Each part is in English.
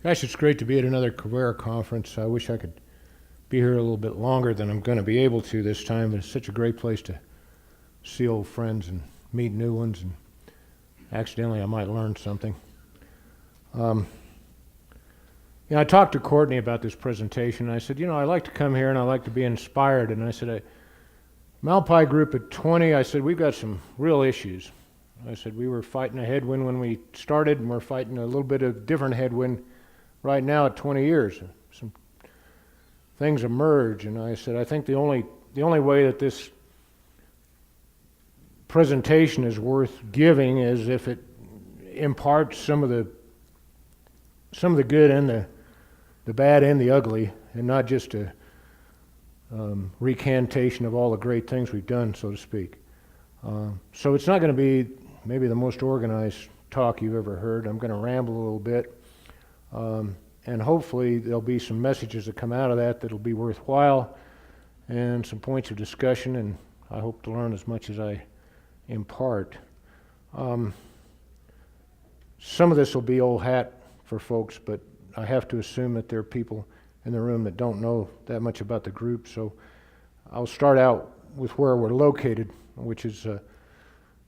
Gosh, it's great to be at another Quivira Conference. I wish I could be here a little bit longer than I'm going to be able to this time, but it's such a great place to see old friends and meet new ones, and accidentally I might learn something. I talked to Courtney about this presentation, and I said, I like to come here and I like to be inspired, and I said, Malpai Group at 20, I said, we've got some real issues. I said, we were fighting a headwind when we started, and we're fighting a little bit of different headwind right now at 20 years. Some things emerge, and I said, I think the only way that this presentation is worth giving is if it imparts some of the good and the bad and the ugly, and not just a recantation of all the great things we've done, so to speak. So it's not going to be maybe the most organized talk you've ever heard. I'm going to ramble a little bit. And hopefully there'll be some messages that come out of that that'll be worthwhile, and some points of discussion, and I hope to learn as much as I impart. Some of this will be old hat for folks, but I have to assume that there are people in the room that don't know that much about the group, so I'll start out with where we're located, which is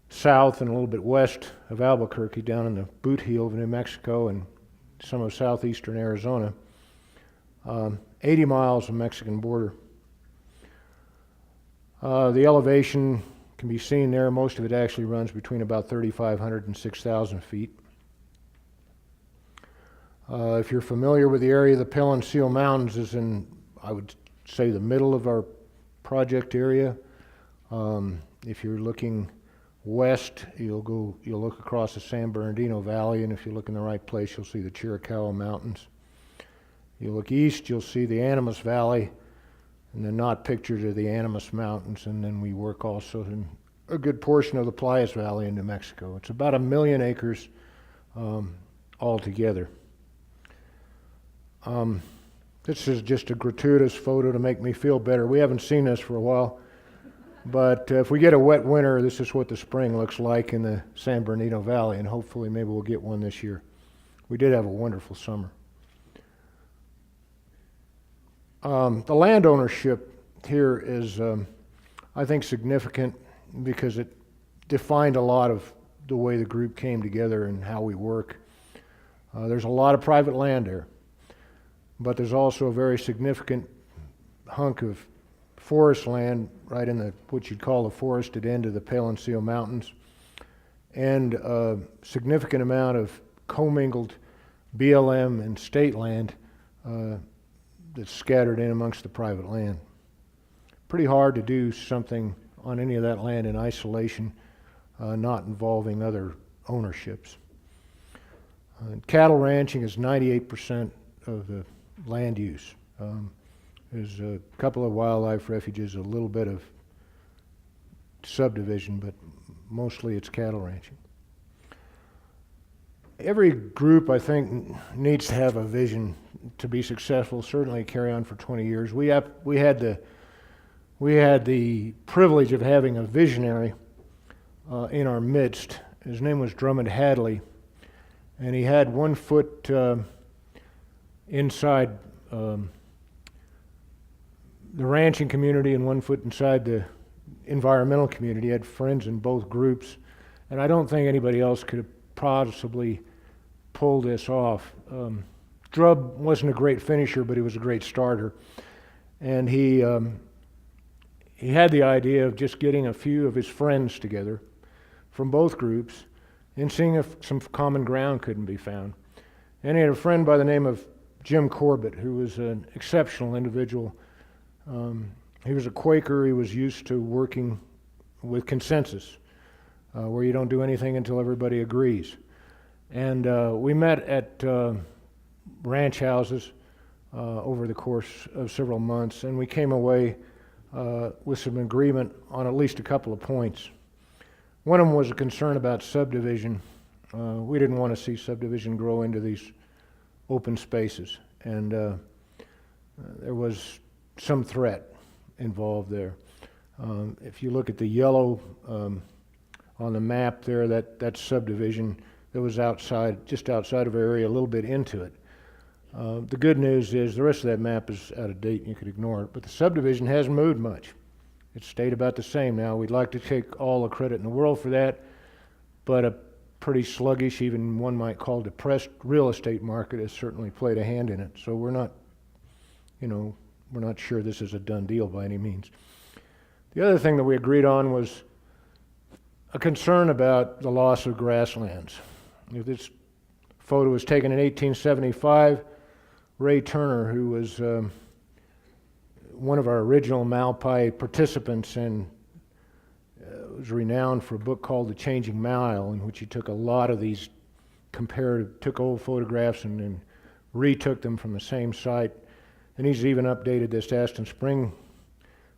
south and a little bit west of Albuquerque, down in the boot heel of New Mexico and some of southeastern Arizona, 80 miles of Mexican border. The elevation can be seen there. Most of it actually runs between about 3,500 and 6,000 feet. If you're familiar with the area, the Seal Mountains is in, I would say, the middle of our project area. If you're looking west, you'll look across the San Bernardino Valley, and if you look in the right place, you'll see the Chiricahua Mountains. You look east, you'll see the Animas Valley, and the not pictured are the Animas Mountains, and then we work also in a good portion of the Playas Valley in New Mexico. It's about 1 million acres altogether. This is just a gratuitous photo to make me feel better. We haven't seen this for a while. But if we get a wet winter, this is what the spring looks like in the San Bernardino Valley, and hopefully maybe we'll get one this year. We did have a wonderful summer. The land ownership here is, I think, significant because it defined a lot of the way the group came together and how we work. There's a lot of private land there, but there's also a very significant hunk of forest land right in what you'd call the forested end of the Seal Mountains, and a significant amount of commingled BLM and state land that's scattered in amongst the private land. Pretty hard to do something on any of that land in isolation, not involving other ownerships. Cattle ranching is 98% of the land use. There's a couple of wildlife refuges, a little bit of subdivision, but mostly it's cattle ranching. Every group, I think, needs to have a vision to be successful, certainly carry on for 20 years. We had the privilege of having a visionary in our midst. His name was Drummond Hadley, and he had 1 foot inside the ranching community and 1 foot inside the environmental community. He had friends in both groups, and I don't think anybody else could have possibly pulled this off. Drub wasn't a great finisher, but he was a great starter, and he had the idea of just getting a few of his friends together from both groups and seeing if some common ground couldn't be found. And he had a friend by the name of Jim Corbett, who was an exceptional individual. He was a Quaker. He was used to working with consensus, where you don't do anything until everybody agrees. And we met at ranch houses over the course of several months, and we came away with some agreement on at least a couple of points. One of them was a concern about subdivision. We didn't want to see subdivision grow into these open spaces, and there was some threat involved there. If you look at the yellow on the map there, that's subdivision that was just outside of our area, a little bit into it. The good news is the rest of that map is out of date and you could ignore it, but the subdivision hasn't moved much. It's stayed about the same now. We'd like to take all the credit in the world for that, but a pretty sluggish, even one might call depressed real estate market has certainly played a hand in it. So we're not, we're not sure this is a done deal by any means. The other thing that we agreed on was a concern about the loss of grasslands. If this photo was taken in 1875, Ray Turner, who was one of our original Malpai participants and was renowned for a book called The Changing Mile, in which he took a lot of these took old photographs and retook them from the same site. And he's even updated this Aston Spring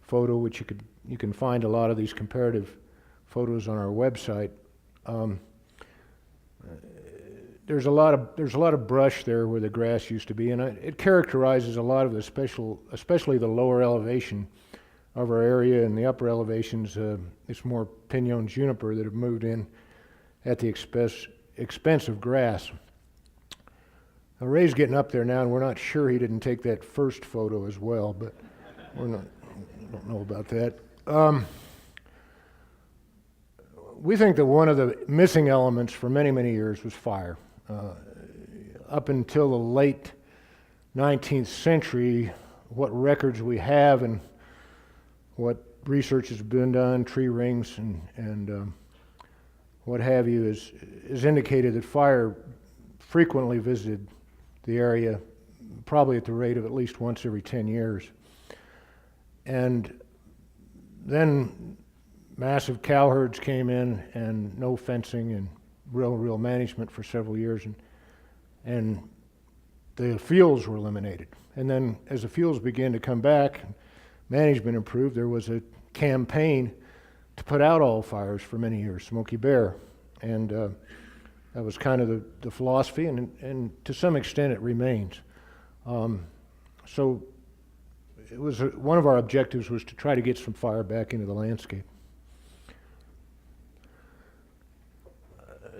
photo, which you can find a lot of these comparative photos on our website. There's a lot of brush there where the grass used to be, and it characterizes a lot of the especially the lower elevation of our area. And the upper elevations, it's more pinon juniper that have moved in at the expense of grass. Now, Ray's getting up there now, and we're not sure he didn't take that first photo as well, but we don't know about that. We think that one of the missing elements for many, many years was fire. Up until the late 19th century, what records we have and what research has been done, tree rings and what have you, is indicated that fire frequently visited the area, probably at the rate of at least once every 10 years. And then massive cow herds came in and no fencing and real management for several years, and the fields were eliminated. And then as the fields began to come back, management improved, there was a campaign to put out all fires for many years, Smoky Bear. And that was kind of the philosophy, and to some extent it remains. So it was one of our objectives was to try to get some fire back into the landscape.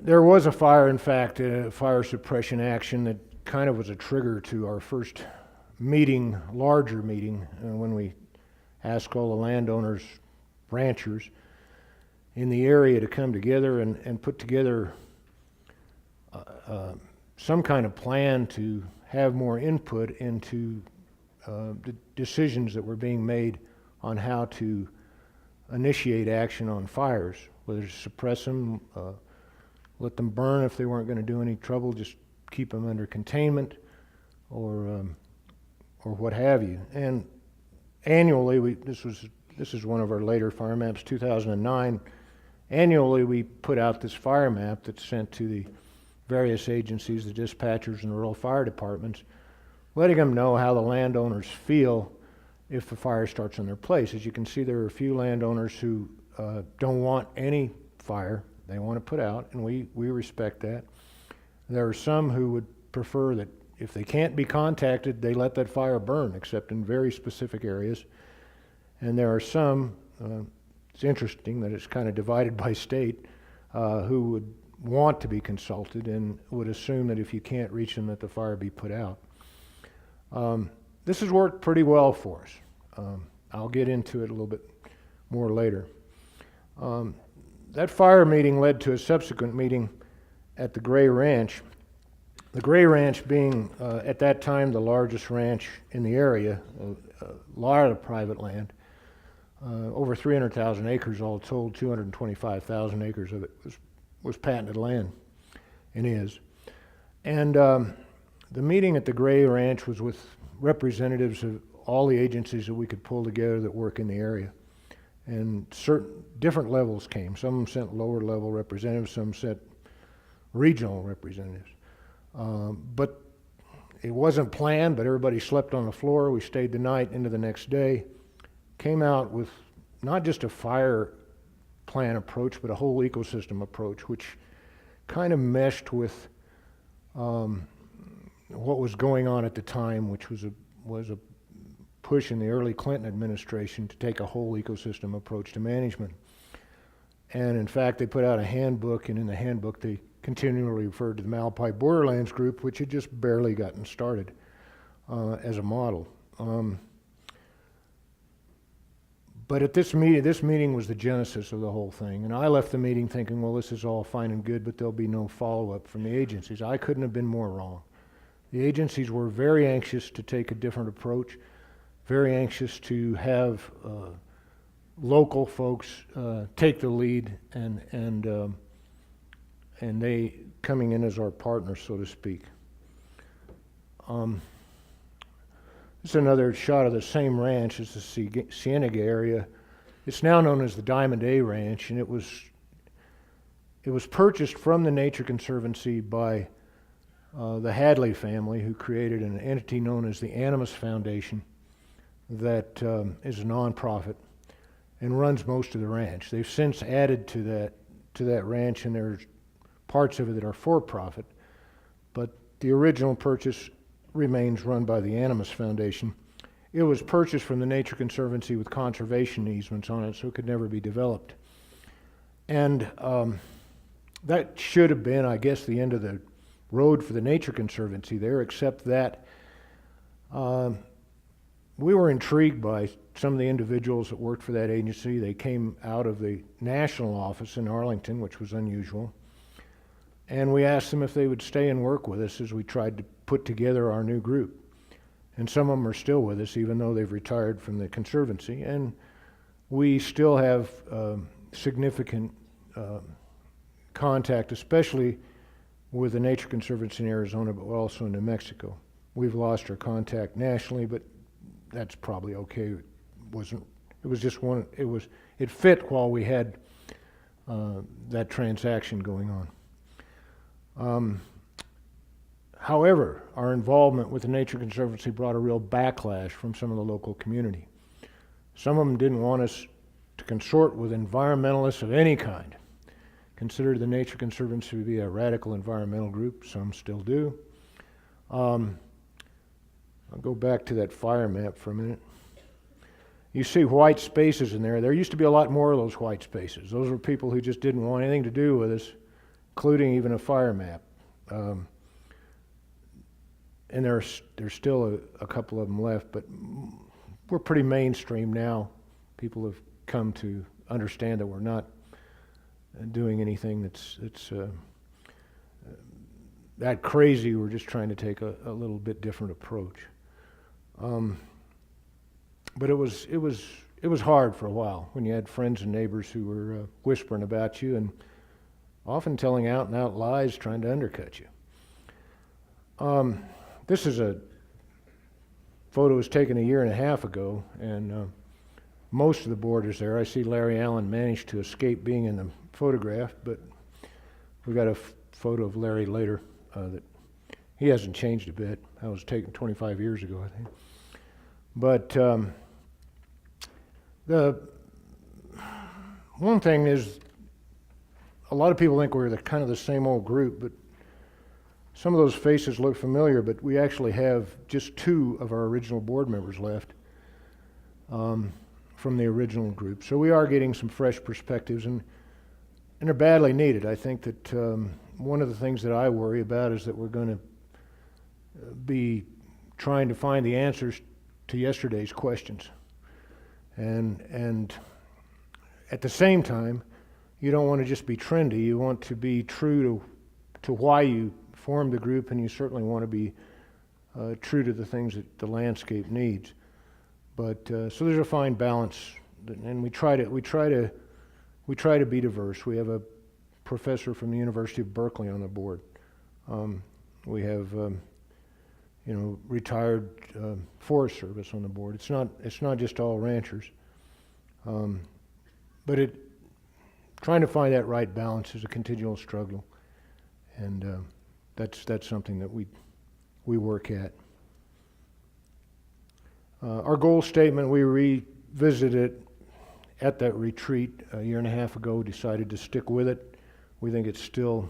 There was a fire, in fact, a fire suppression action that kind of was a trigger to our first meeting, larger meeting, when we asked all the landowners, ranchers in the area to come together and put together some kind of plan to have more input into the decisions that were being made on how to initiate action on fires, whether to suppress them, let them burn if they weren't going to do any trouble, just keep them under containment, or what have you. And annually, this is one of our later fire maps, 2009. Annually, we put out this fire map that's sent to the various agencies, the dispatchers and the rural fire departments, letting them know how the landowners feel if the fire starts on their place. As you can see, there are a few landowners who don't want any fire. They want to put out, and we respect that. There are some who would prefer that if they can't be contacted, they let that fire burn, except in very specific areas. And there are some, it's interesting that it's kind of divided by state, who would want to be consulted and would assume that if you can't reach them, that the fire be put out. This has worked pretty well for us. I'll get into it a little bit more later. That fire meeting led to a subsequent meeting at the Gray Ranch. The Gray Ranch being, at that time, the largest ranch in the area, a lot of private land, over 300,000 acres all told, 225,000 acres of it was patented land, and is. And the meeting at the Gray Ranch was with representatives of all the agencies that we could pull together that work in the area. And certain different levels came. Some sent lower level representatives, some sent regional representatives. But it wasn't planned, but everybody slept on the floor. We stayed the night into the next day, came out with not just a fire plan approach, but a whole ecosystem approach, which kind of meshed with what was going on at the time, which was a push in the early Clinton administration to take a whole ecosystem approach to management. And in fact, they put out a handbook, and in the handbook they continually referred to the Malpai Borderlands Group, which had just barely gotten started as a model. But at this meeting was the genesis of the whole thing. And I left the meeting thinking, well, this is all fine and good, but there'll be no follow-up from the agencies. I couldn't have been more wrong. The agencies were very anxious to take a different approach, very anxious to have local folks take the lead, and they coming in as our partners, so to speak. This is another shot of the same ranch as the Cienega area. It's now known as the Diamond A Ranch, and it was purchased from the Nature Conservancy by the Hadley family, who created an entity known as the Animas Foundation that is a nonprofit and runs most of the ranch. They've since added to that ranch, and there's parts of it that are for-profit, but the original purchase remains run by the Animas Foundation. It was purchased from the Nature Conservancy with conservation easements on it, so it could never be developed. And that should have been, I guess, the end of the road for the Nature Conservancy there, except that we were intrigued by some of the individuals that worked for that agency. They came out of the national office in Arlington, which was unusual. And we asked them if they would stay and work with us as we tried to put together our new group. And some of them are still with us, even though they've retired from the Conservancy. And we still have significant contact, especially with the Nature Conservancy in Arizona, but also in New Mexico. We've lost our contact nationally, but that's probably okay. It fit while we had that transaction going on. However, our involvement with the Nature Conservancy brought a real backlash from some of the local community. Some of them didn't want us to consort with environmentalists of any kind. Considered the Nature Conservancy to be a radical environmental group. Some still do. I'll go back to that fire map for a minute. You see white spaces in there. There used to be a lot more of those white spaces. Those were people who just didn't want anything to do with us, including even a fire map. And there's still a couple of them left, but we're pretty mainstream now. People have come to understand that we're not doing anything that's that crazy. We're just trying to take a little bit different approach. But it was hard for a while when you had friends and neighbors who were whispering about you and often telling out and out lies, trying to undercut you. This is a photo was taken a year and a half ago, and most of the board is there. I see Larry Allen managed to escape being in the photograph, but we got a photo of Larry later that he hasn't changed a bit. That was taken 25 years ago, I think. But the one thing is, a lot of people think we're kind of the same old group, but some of those faces look familiar, but we actually have just 2 of our original board members left from the original group. So we are getting some fresh perspectives, and they're badly needed. I think that one of the things that I worry about is that we're going to be trying to find the answers to yesterday's questions. And at the same time, you don't want to just be trendy. You want to be true to why you formed the group, and you certainly want to be true to the things that the landscape needs. But so there's a fine balance, and we try to be diverse. We have a professor from the University of Berkeley on the board. We have retired Forest Service on the board. It's not just all ranchers, but trying to find that right balance is a continual struggle, and that's something that we work at. Our goal statement, we revisited it at that retreat a year and a half ago, decided to stick with it. We think it's still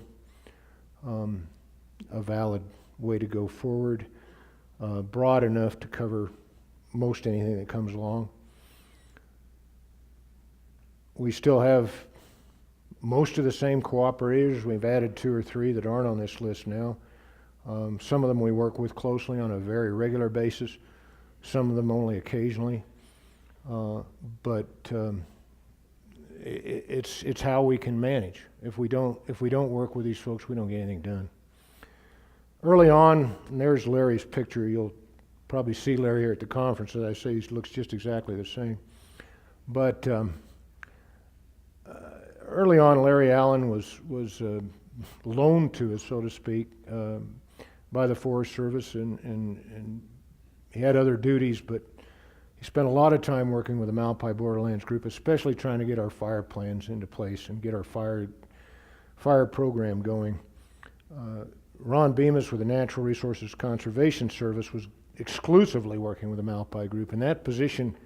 a valid way to go forward, broad enough to cover most anything that comes along. We still have most of the same cooperators. We've added 2 or 3 that aren't on this list now. Some of them we work with closely on a very regular basis, some of them only occasionally. It's how we can manage. If we don't work with these folks, we don't get anything done. Early on, and there's Larry's picture. You'll probably see Larry here at the conference. As I say, he looks just exactly the same. But early on, Larry Allen was loaned to us, so to speak, by the Forest Service, and he had other duties, but he spent a lot of time working with the Malpai Borderlands Group, especially trying to get our fire plans into place and get our fire program going. Ron Bemis with the Natural Resources Conservation Service was exclusively working with the Malpai Group, and that position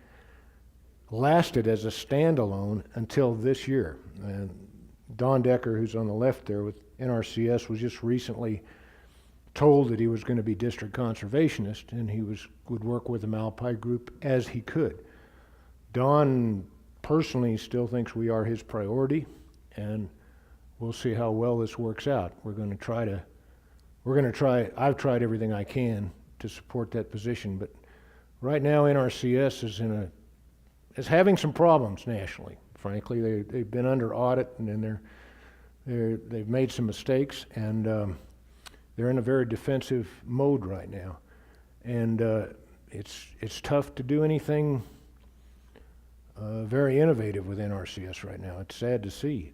lasted as a standalone until this year. And Don Decker, who's on the left there with NRCS, was just recently told that he was going to be district conservationist, and he would work with the Malpai Group as he could. Don personally still thinks we are his priority, and we'll see how well this works out. I've tried everything I can to support that position, but right now NRCS is having some problems nationally. Frankly, they've been under audit, and then they've made some mistakes, and they're in a very defensive mode right now, and it's tough to do anything very innovative with NRCS right now. It's sad to see.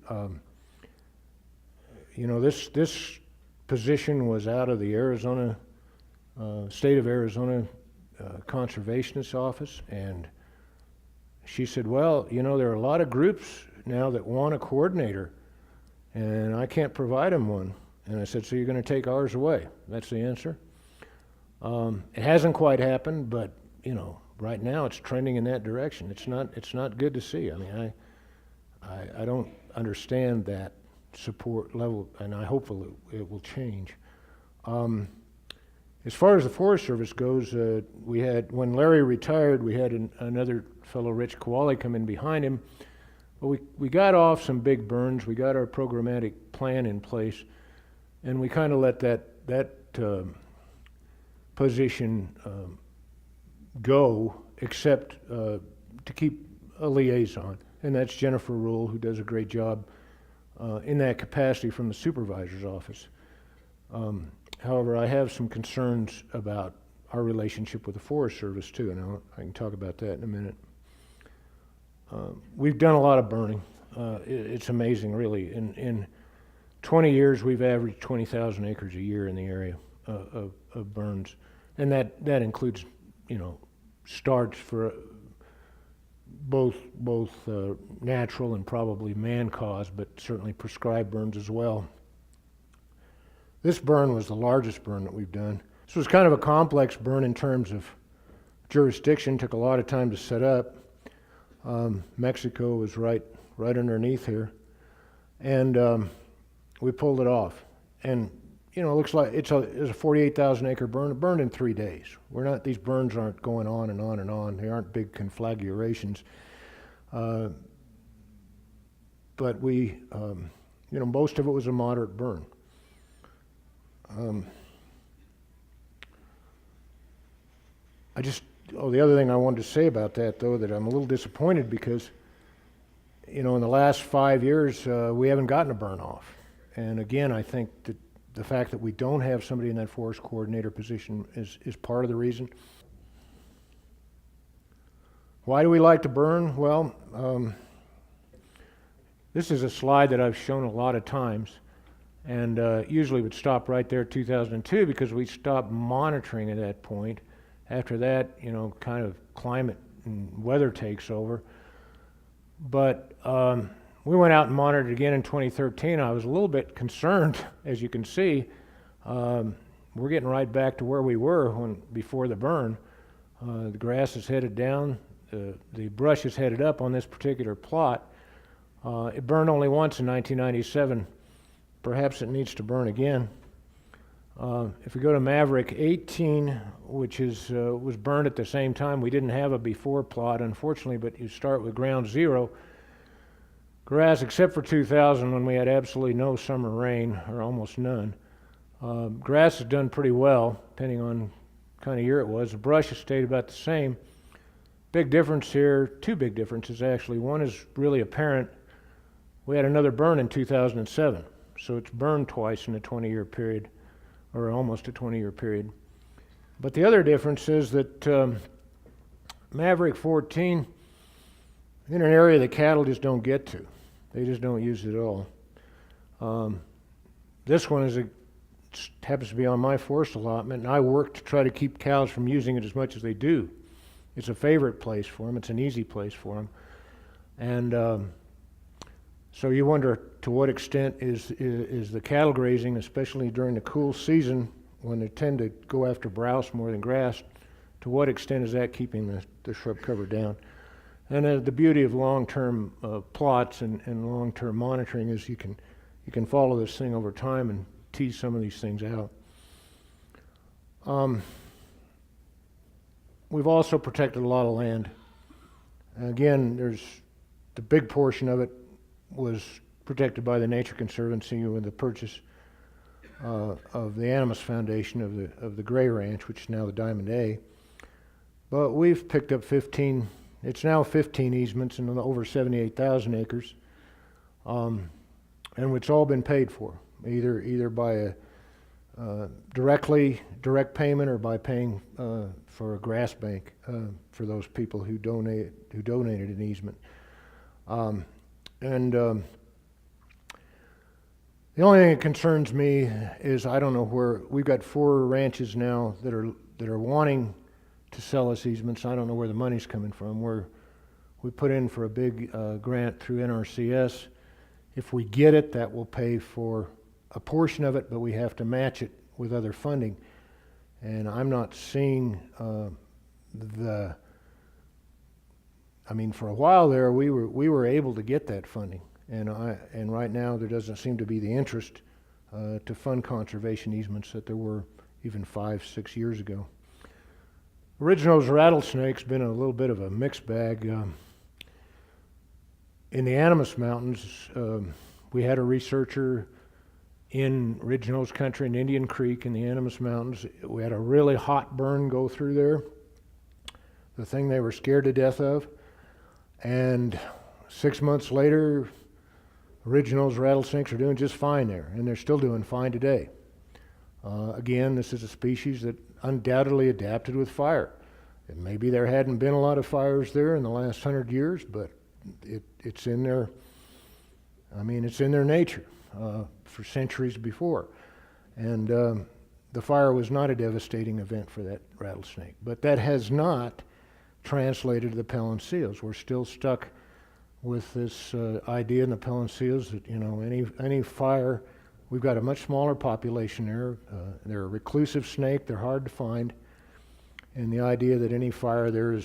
This position was out of the Arizona state of Arizona conservationist office, and she said, well, there are a lot of groups now that want a coordinator, and I can't provide them one. And I said, so you're going to take ours away? That's the answer. It hasn't quite happened, but right now it's trending in that direction. It's not good to see. I mean, I don't understand that support level, and I hope it will change. As far as the Forest Service goes, when Larry retired, we had another fellow, Rich Kowali, come in behind him. But we got off some big burns. We got our programmatic plan in place, and we kind of let that position go, except to keep a liaison, and that's Jennifer Rule, who does a great job in that capacity from the supervisor's office. However, I have some concerns about our relationship with the Forest Service too, and I can talk about that in a minute. We've done a lot of burning. It's amazing, really. In 20 years, we've averaged 20,000 acres a year in the area of burns, and that includes, starts for both natural and probably man-caused, but certainly prescribed burns as well. This burn was the largest burn that we've done. This was kind of a complex burn in terms of jurisdiction. Took a lot of time to set up. Mexico was right underneath here, and we pulled it off. And it looks like it's a 48,000 acre burn. It burned in 3 days. These burns aren't going on and on and on. They aren't big conflagrations. But we, most of it was a moderate burn. The other thing I wanted to say about that, though, that I'm a little disappointed because, in the last 5 years, we haven't gotten a burn off. And again, I think that the fact that we don't have somebody in that forest coordinator position is part of the reason. Why do we like to burn? Well, this is a slide that I've shown a lot of times, and usually would stop right there 2002 because we stopped monitoring at that point. After that, kind of climate and weather takes over. But we went out and monitored again in 2013. I was a little bit concerned, as you can see. We're getting right back to where we were before the burn. The grass is headed down. The brush is headed up on this particular plot. It burned only once in 1997. Perhaps it needs to burn again. If we go to Maverick 18, which was burned at the same time, we didn't have a before plot, unfortunately, but you start with ground zero. Grass, except for 2000 when we had absolutely no summer rain, or almost none, grass has done pretty well, depending on what kind of year it was. The brush has stayed about the same. Big difference here, two big differences actually. One is really apparent. We had another burn in 2007, so it's burned twice in a 20-year period, or almost a 20-year period. But the other difference is that Maverick 14 in an area that cattle just don't get to. They just don't use it at all. This one happens to be on my forest allotment, and I work to try to keep cows from using it as much as they do. It's a favorite place for them. It's an easy place for them. And so you wonder to what extent is the cattle grazing, especially during the cool season when they tend to go after browse more than grass, to what extent is that keeping the shrub cover down? And the beauty of long-term plots and long-term monitoring is you can follow this thing over time and tease some of these things out. We've also protected a lot of land. Again, there's the big portion of it was protected by the Nature Conservancy with the purchase of the Animas Foundation of the Gray Ranch, which is now the Diamond A. But we've picked up 15. It's now 15 easements in over 78,000 acres, and it's all been paid for, either by a direct payment or by paying for a grass bank for those people who donated an easement. The only thing that concerns me is I don't know where we've got 4 ranches now that are wanting to sell us easements. I don't know where the money's coming from. We put in for a big grant through NRCS. If we get it, that will pay for a portion of it, but we have to match it with other funding. And I'm not seeing for a while there, we were able to get that funding, and right now there doesn't seem to be the interest to fund conservation easements that there were even 5-6 years ago. Ridge-nosed rattlesnake's been a little bit of a mixed bag. In the Animas Mountains, we had a researcher in ridge-nosed country in Indian Creek in the Animas Mountains. We had a really hot burn go through there, the thing they were scared to death of. And 6 months later, ridge-nosed rattlesnakes are doing just fine there, and they're still doing fine today. Again, this is a species that undoubtedly adapted with fire. And maybe there hadn't been a lot of fires there in the last 100 years, but it's in their nature for centuries before. And the fire was not a devastating event for that rattlesnake. But that has not translated to the Pellan seals. We're still stuck with this idea in the Pellan seals that, any fire, we've got a much smaller population there. They're a reclusive snake. They're hard to find. And the idea that any fire there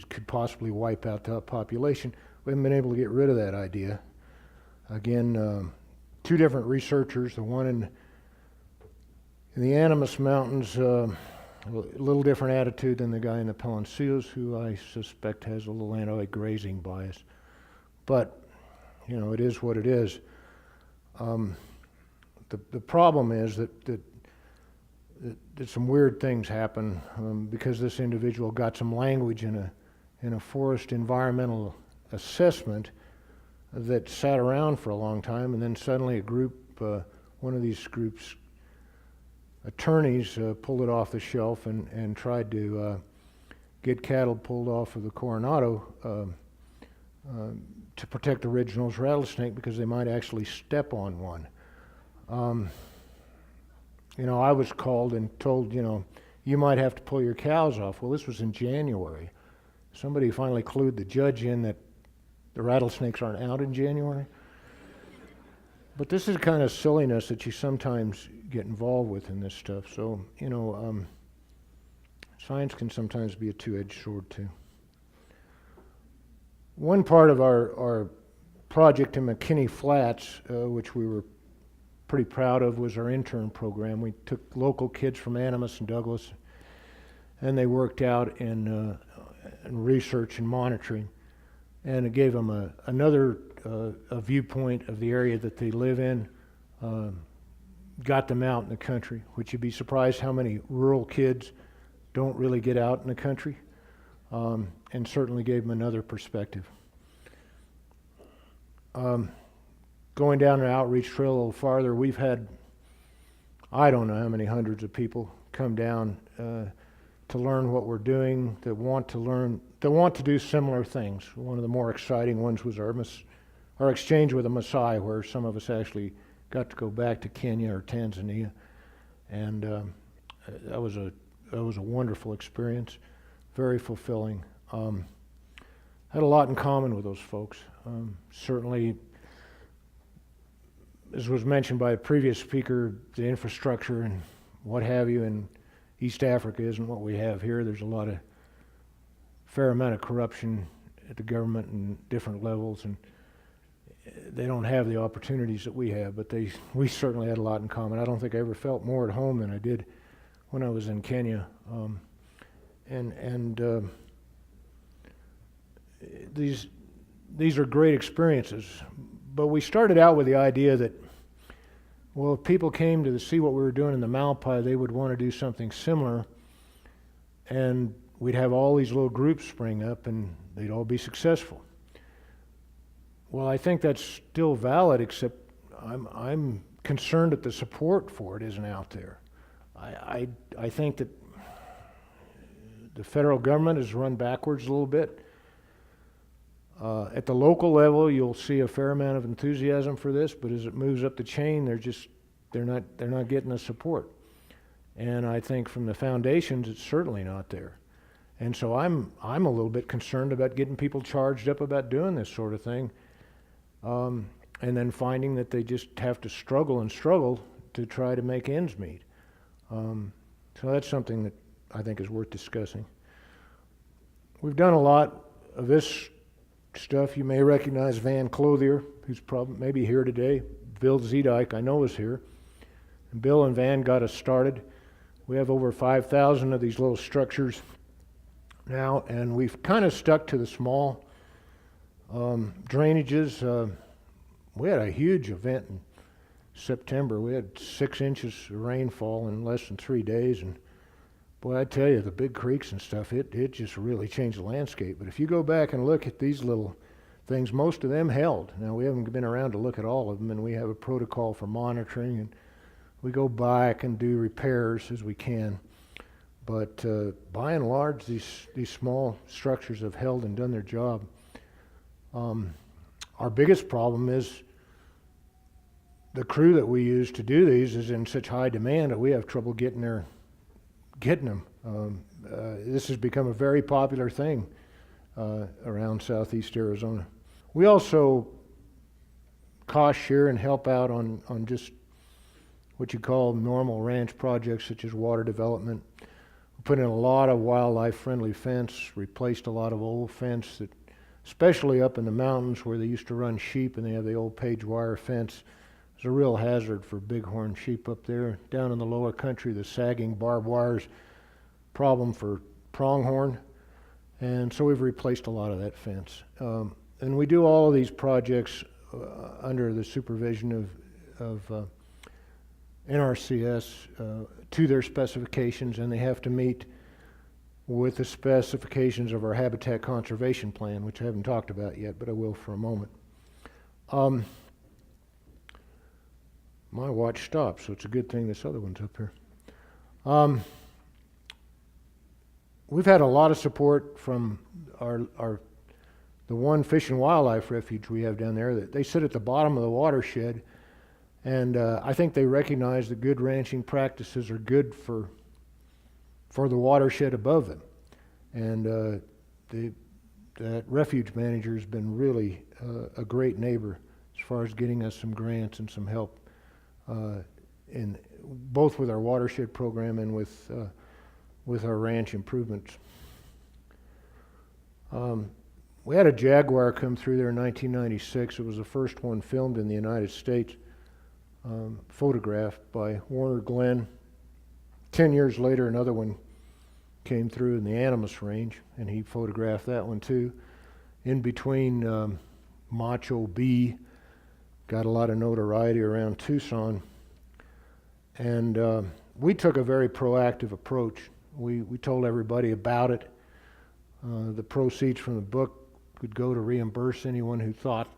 could possibly wipe out the population, we haven't been able to get rid of that idea. Again, 2 different researchers, the one in the Animas Mountains, a little different attitude than the guy in the Pellan seals, who I suspect has a little anti-grazing bias. But, it is what it is. The problem is that some weird things happen because this individual got some language in a forest environmental assessment that sat around for a long time, and then suddenly a group, one of these groups' attorneys pulled it off the shelf and tried to get cattle pulled off of the Coronado to protect the ridge-nosed rattlesnake because they might actually step on one. I was called and told, you might have to pull your cows off. Well, this was in January. Somebody finally clued the judge in that the rattlesnakes aren't out in January. But this is the kind of silliness that you sometimes get involved with in this stuff. So, science can sometimes be a two-edged sword too. One part of our project in McKinney Flats, which we were pretty proud of, was our intern program. We took local kids from Animas and Douglas, and they worked out in research and monitoring. and it gave them another a viewpoint of the area that they live in, got them out in the country, which you'd be surprised how many rural kids don't really get out in the country, and certainly gave them another perspective. Going down an outreach trail a little farther, we've had, I don't know how many hundreds of people come down to learn what we're doing, that want to learn, that want to do similar things. One of the more exciting ones was our exchange with the Maasai, where some of us actually got to go back to Kenya or Tanzania, and that was a wonderful experience, very fulfilling. Had a lot in common with those folks. Certainly, as was mentioned by a previous speaker, the infrastructure and what have you in East Africa isn't what we have here. There's a fair amount of corruption at the government and different levels, and they don't have the opportunities that we have, but we certainly had a lot in common. I don't think I ever felt more at home than I did when I was in Kenya. These are great experiences, but we started out with the idea that, well, if people came to see what we were doing in the Malpai, they would want to do something similar, and we'd have all these little groups spring up, and they'd all be successful. Well, I think that's still valid, except I'm concerned that the support for it isn't out there. I think that the federal government has run backwards a little bit. At the local level, you'll see a fair amount of enthusiasm for this, but as it moves up the chain, they're not getting the support. And I think from the foundations, it's certainly not there. And so I'm a little bit concerned about getting people charged up about doing this sort of thing, and then finding that they just have to struggle and struggle to try to make ends meet. So that's something that I think is worth discussing. We've done a lot of this stuff. You may recognize Van Clothier, who's probably maybe here today. Bill Zedike, I know, is here. And Bill and Van got us started. We have over 5,000 of these little structures now, and we've kind of stuck to the small drainages. We had a huge event in September. We had 6 inches of rainfall in less than 3 days, and boy, I tell you, the big creeks and stuff, it just really changed the landscape. But if you go back and look at these little things, most of them held. Now, we haven't been around to look at all of them, and we have a protocol for monitoring, and we go back and do repairs as we can. But by and large, these small structures have held and done their job. Our biggest problem is the crew that we use to do these is in such high demand that we have trouble getting them. This has become a very popular thing around southeast Arizona. We also cost share and help out on just what you call normal ranch projects such as water development. We put in a lot of wildlife friendly fence, replaced a lot of old fence that, especially up in the mountains where they used to run sheep and they have the old page wire fence. It's a real hazard for bighorn sheep up there. Down in the lower country, the sagging barbed wire's problem for pronghorn, and so we've replaced a lot of that fence. And we do all of these projects under the supervision of NRCS to their specifications, and they have to meet with the specifications of our habitat conservation plan, which I haven't talked about yet, but I will for a moment. My watch stopped, so it's a good thing this other one's up here. We've had a lot of support from the one fish and wildlife refuge we have down there. That they sit at the bottom of the watershed, and I think they recognize that good ranching practices are good for the watershed above them. And that refuge manager has been really a great neighbor as far as getting us some grants and some help in both with our watershed program and with our ranch improvements. We had a jaguar come through there in 1996. It was the first one filmed in the United States, photographed by Warner Glenn. 10 years later, another one came through in the Animas range, and he photographed that one too. in between Macho B, got a lot of notoriety around Tucson. And we took a very proactive approach. We told everybody about it. The proceeds from the book could go to reimburse anyone who thought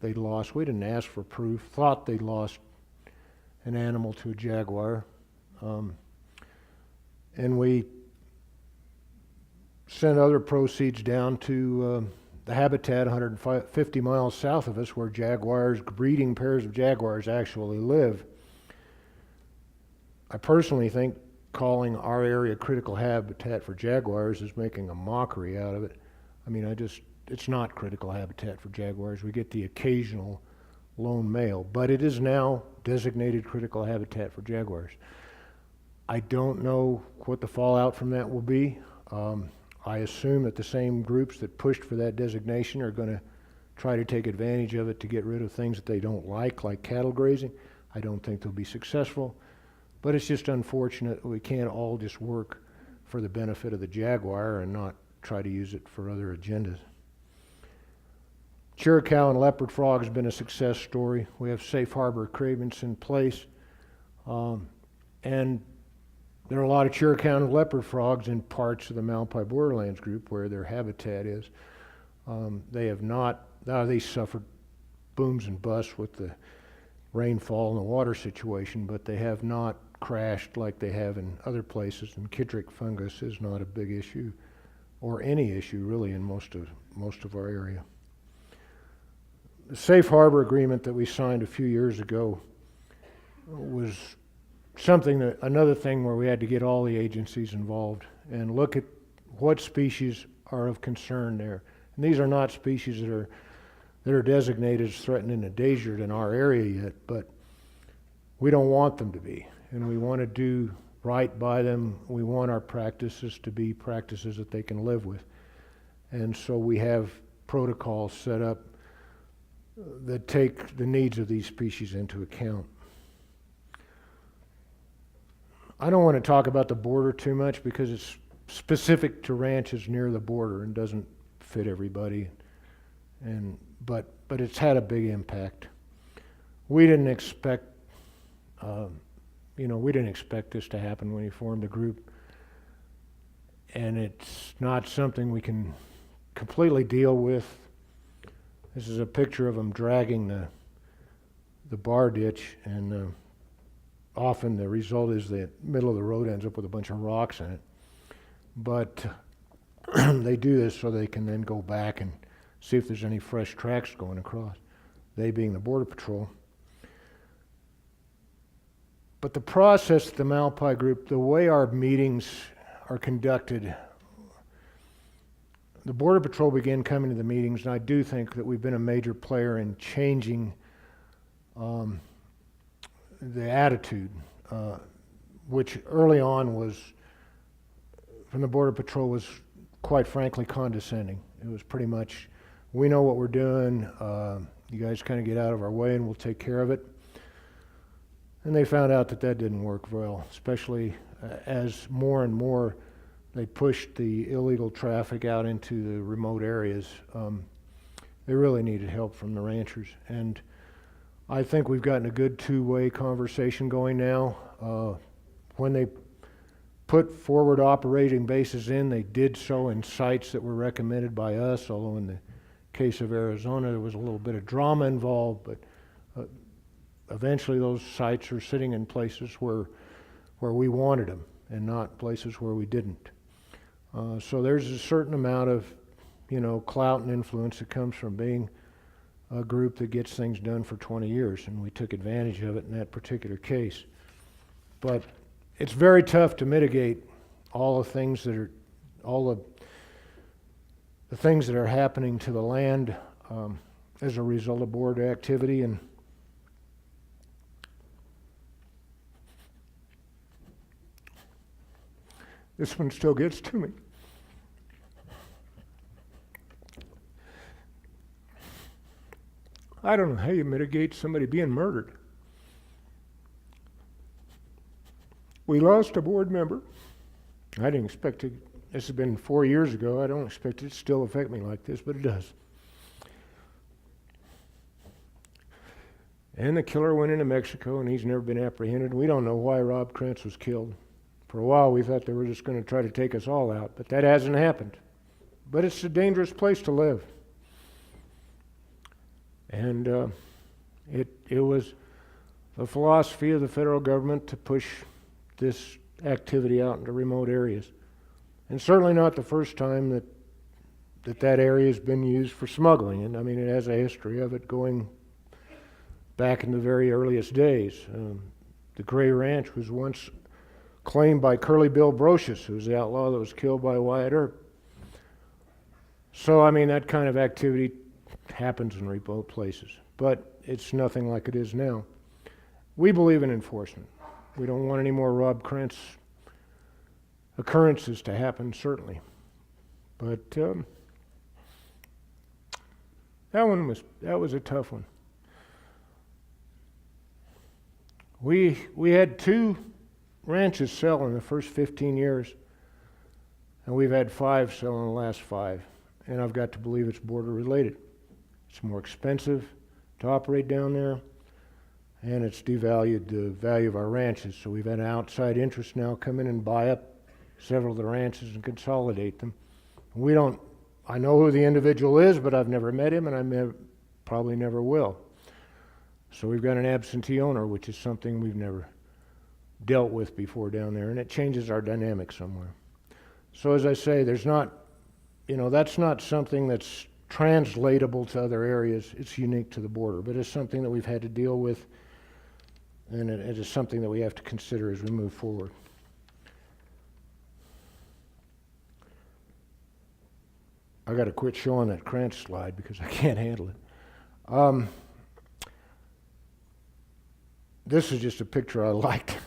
they'd lost. We didn't ask for proof, thought they'd lost an animal to a jaguar. And we sent other proceeds down to the habitat 150 miles south of us where jaguars, breeding pairs of jaguars actually live. I personally think calling our area critical habitat for jaguars is making a mockery out of it. I mean, it's not critical habitat for jaguars. We get the occasional lone male, but it is now designated critical habitat for jaguars. I don't know what the fallout from that will be. I assume that the same groups that pushed for that designation are going to try to take advantage of it to get rid of things that they don't like cattle grazing. I don't think they'll be successful, but it's just unfortunate we can't all just work for the benefit of the jaguar and not try to use it for other agendas. Chiricahua and leopard frog has been a success story. We have safe harbor agreements in place, and there are a lot of Chiricahua and leopard frogs in parts of the Malpai Borderlands Group where their habitat is. They suffered booms and busts with the rainfall and the water situation, but they have not crashed like they have in other places, and chytric fungus is not a big issue, or any issue really in most of our area. The safe harbor agreement that we signed a few years ago was another thing where we had to get all the agencies involved and look at what species are of concern there. And these are not species that are designated as threatened and endangered in our area yet, but we don't want them to be, and we want to do right by them. We want our practices to be practices that they can live with. And so we have protocols set up that take the needs of these species into account. I don't want to talk about the border too much because it's specific to ranches near the border and doesn't fit everybody. But it's had a big impact. We didn't expect this to happen when we formed the group, and it's not something we can completely deal with. This is a picture of them dragging the bar ditch, and often the result is the middle of the road ends up with a bunch of rocks in it. But they do this so they can then go back and see if there's any fresh tracks going across, they being the Border Patrol. But the process at the Malpai Group, the way our meetings are conducted, the Border Patrol began coming to the meetings, and I do think that we've been a major player in changing the attitude, which early on was, from the Border Patrol, was quite frankly condescending. It was pretty much, we know what we're doing, you guys kind of get out of our way and we'll take care of it. And they found out that didn't work well, especially as more and more they pushed the illegal traffic out into the remote areas. They really needed help from the ranchers. And I think we've gotten a good two-way conversation going now. When they put forward operating bases in, they did so in sites that were recommended by us, although in the case of Arizona there was a little bit of drama involved, but eventually those sites are sitting in places where we wanted them and not places where we didn't. So there's a certain amount of clout and influence that comes from being a group that gets things done for 20 years, and we took advantage of it in that particular case. But it's very tough to mitigate all the things that are, the things that are happening to the land as a result of border activity. And this one still gets to me. I don't know how you mitigate somebody being murdered. We lost a board member. I didn't expect to this has been 4 years ago. I don't expect it to still affect me like this, but it does. And the killer went into Mexico, and he's never been apprehended. We don't know why Rob Krentz was killed. For a while, we thought they were just going to try to take us all out, but that hasn't happened. But it's a dangerous place to live. And it was the philosophy of the federal government to push this activity out into remote areas. And certainly not the first time that area has been used for smuggling. And I mean, it has a history of it going back in the very earliest days. The Gray Ranch was once claimed by Curly Bill Brocious, who was the outlaw that was killed by Wyatt Earp. So, I mean, that kind of activity happens in remote places, but it's nothing like it is now. We believe in enforcement. We don't want any more Rob Krentz occurrences to happen, certainly. But that was a tough one. We had 2 ranches sell in the first 15 years, and we've had 5 sell in the last 5. And I've got to believe it's border related. It's more expensive to operate down there, and it's devalued the value of our ranches. So we've had an outside interest now come in and buy up several of the ranches and consolidate them. I know who the individual is, but I've never met him, and I probably never will. So we've got an absentee owner, which is something we've never dealt with before down there, and it changes our dynamic somewhere. So as I say, that's not something that's translatable to other areas. It's unique to the border, but it's something that we've had to deal with, and it is something that we have to consider as we move forward. I got to quit showing that Krantz slide because I can't handle it. This is just a picture I liked.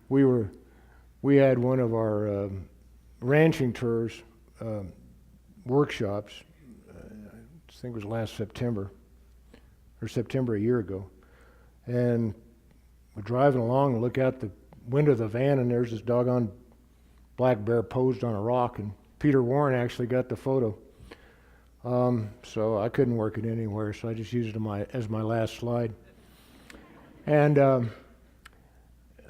We had one of our ranching tours workshops. I think it was last September, or September a year ago, and we're driving along and look out the window of the van, and there's this doggone black bear posed on a rock, and Peter Warren actually got the photo. So I couldn't work it anywhere, so I just used it as my last slide. And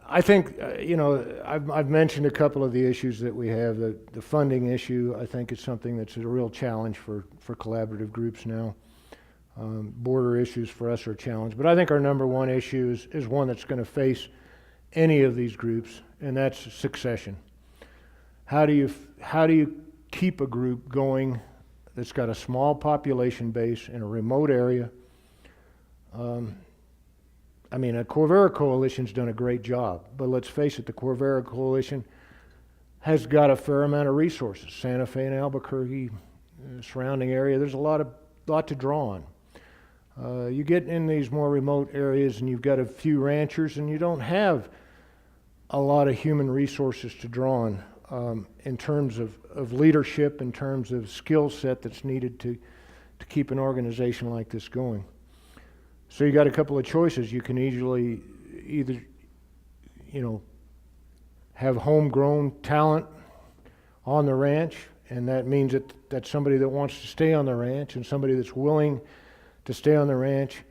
I think, I've mentioned a couple of the issues that we have. The funding issue, I think, is something that's a real challenge for collaborative groups now. Border issues for us are a challenge. But I think our number one issue is one that's going to face any of these groups, and that's succession. How do you keep a group going that's got a small population base in a remote area? A Quivira Coalition's done a great job, but let's face it, the Quivira Coalition has got a fair amount of resources. Santa Fe and Albuquerque, surrounding area, there's a lot to draw on. You get in these more remote areas and you've got a few ranchers and you don't have a lot of human resources to draw on in terms of leadership, in terms of skill set that's needed to keep an organization like this going. So you got a couple of choices. You can easily either, have homegrown talent on the ranch, and that means that that's somebody that wants to stay on the ranch and somebody that's willing to stay on the ranch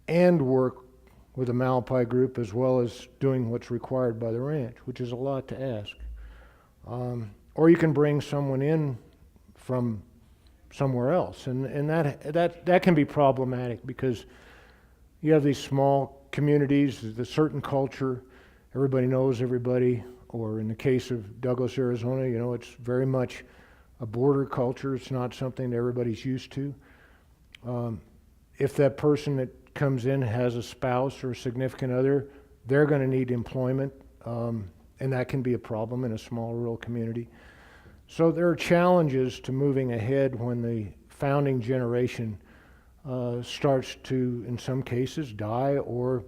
and work with the Malpai group as well as doing what's required by the ranch, which is a lot to ask. Or you can bring someone in from somewhere else, and that can be problematic because you have these small communities, the certain culture, everybody knows everybody, or in the case of Douglas, Arizona, it's very much a border culture. It's not something that everybody's used to. If that person that comes in has a spouse or a significant other, they're going to need employment, and that can be a problem in a small rural community. So there are challenges to moving ahead when the founding generation starts to, in some cases, die or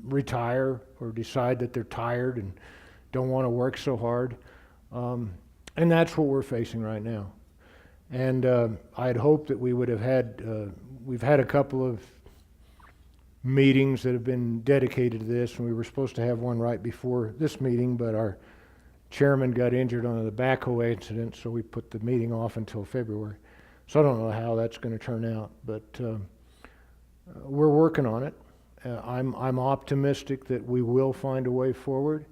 retire or decide that they're tired and don't want to work so hard. And that's what we're facing right now. And I'd hoped that we would have had, we've had a couple of meetings that have been dedicated to this, and we were supposed to have one right before this meeting, but our chairman got injured on the backhoe incident, so we put the meeting off until February. So I don't know how that's going to turn out, but we're working on it. I'm optimistic that we will find a way forward,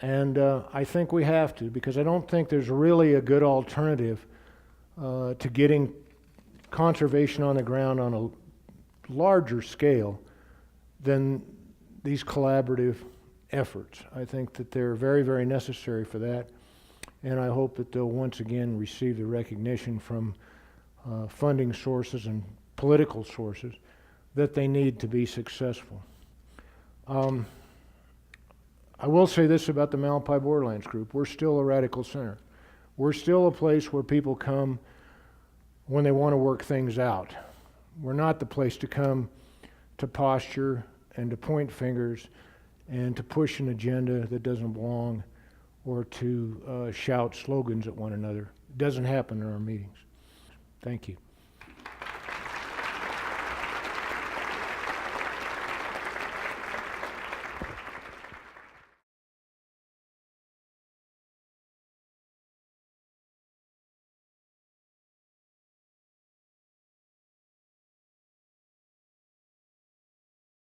and I think we have to, because I don't think there's really a good alternative to getting conservation on the ground on a larger scale than these collaborative efforts. I think that they're very, very necessary for that, and I hope that they'll once again receive the recognition from funding sources and political sources that they need to be successful. I will say this about the Malpai Borderlands Group. We're still a radical center. We're still a place where people come when they want to work things out. We're not the place to come to posture and to point fingers and to push an agenda that doesn't belong, or to shout slogans at one another. It doesn't happen in our meetings. Thank you.